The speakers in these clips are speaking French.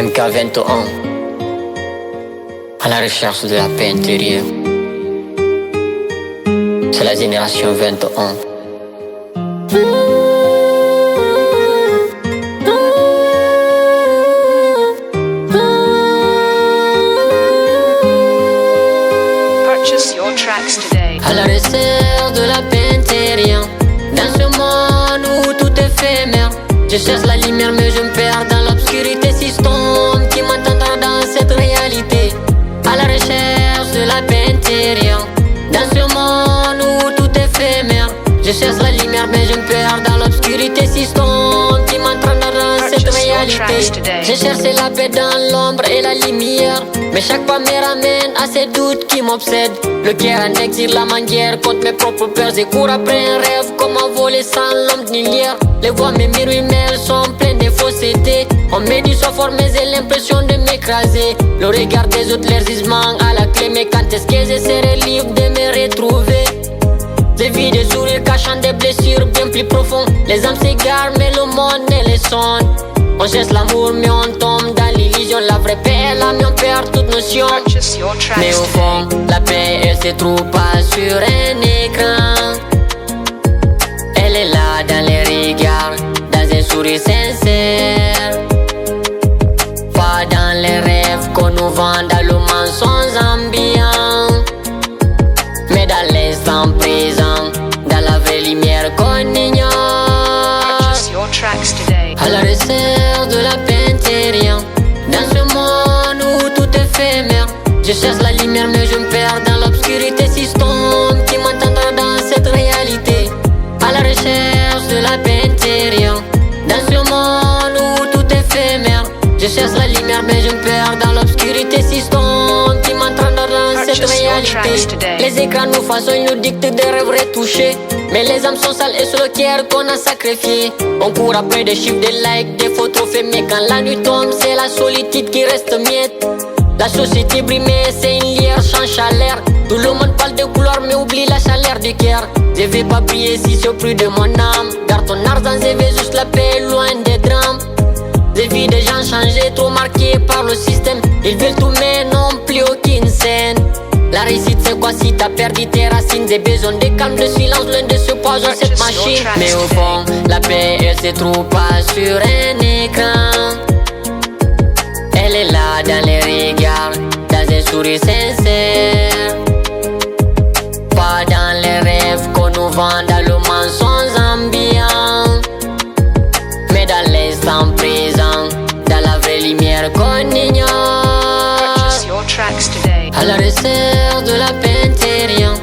MK21, à la recherche de la paix intérieure. C'est la génération 21. Purchase your tracks today. À la recherche de la paix intérieure. Dans ce monde où tout est éphémère, je cherche la lumière mais je me perds dans l'obscurité. Système qui m'entendra dans cette réalité. À la recherche de la paix intérieure. Dans ce monde où tout est éphémère, je cherche la lumière mais je me perds dans l'obscurité. Système qui m'entraînera dans cette réalité. J'ai cherché la paix dans l'ombre et la lumière, mais chaque pas me ramène à ces doutes qui m'obsèdent. Le cœur en exil, la manière contre mes propres peurs. Et cours après un rêve, comment voler sans l'ombre ni lierre. Les voix me mirent, mais elles sont pleines de fausseté. On me dit sois fort mais j'ai l'impression de m'écraser. Le regard des autres, leurs gisements à la clé. Mais quand est-ce que je serai libre de me retrouver? J'ai vu des sourires cachant des blessures bien plus profondes. Les âmes s'égarent mais le monde ne les sonne. On cherche l'amour mais on tombe dans l'illusion. La vraie paix est là mais on perd toute notion. Mais au fond, la paix elle se trouve pas sur un écran. Elle est là dans les regards, dans un sourire sincère. Pas dans les rêves qu'on nous vend, dans le mensonge ambiant, mais dans l'instant présent, dans la vraie lumière qu'on ignore. À la recherche de la paix intérieure. Dans ce monde où tout est éphémère, je cherche la lumière mais je me perds dans l'obscurité. Système qui m'entendra dans cette réalité. À la recherche de la paix intérieure. Dans ce monde où tout est éphémère, je cherche la lumière mais je me perds dans l'obscurité. Système qui m'entraînera dans cette réalité. Les écrans nous façonnent, nous dictent des rêves retouchés, mais les âmes sont sales et c'est le cœur qu'on a sacrifié. On court après des chiffres, des likes, des photos faits, mais quand la nuit tombe, c'est la solitude qui reste miette. La société brille mais c'est une lueur sans chaleur. Tout le monde parle de couleur mais oublie la chaleur du cœur. Je vais pas briller si c'est au prix de mon âme. Garde ton argent, je vais juste la paix loin des drames. J'ai vu des gens changer, trop marqués par le système. Ils veulent tout mais n'ont plus aucune scène. La réussite c'est quoi si t'as perdu tes racines? J'ai besoin de calme, de silence, loin de ce poison, cette machine. Mais au fond, la paix elle se trouve pas sur un écran. Elle est là dans les regards, dans un sourire sincère. Pas dans les rêves qu'on nous vend, dans le mensonge ambiant, mais dans l'instant présent, dans la vraie lumière qu'on ignore. À la recherche de la paix intérieure.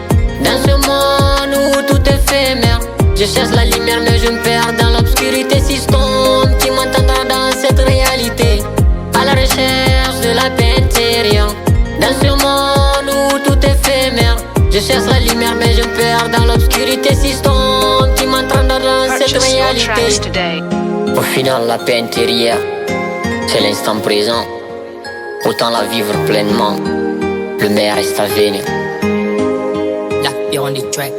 Dans ce monde où tout est éphémère, je cherche la lumière mais je me perds dans l'obscurité. Système qui m'entendra dans cette réalité. À la recherche de la paix intérieure. Dans ce monde où tout est éphémère, je cherche la lumière mais je me perds dans l'obscurité. Système qui m'entraînera dans cette réalité. Au final, la paix intérieure, c'est l'instant présent. Autant la vivre pleinement. Le meilleur reste à venir. Là, you're on the track.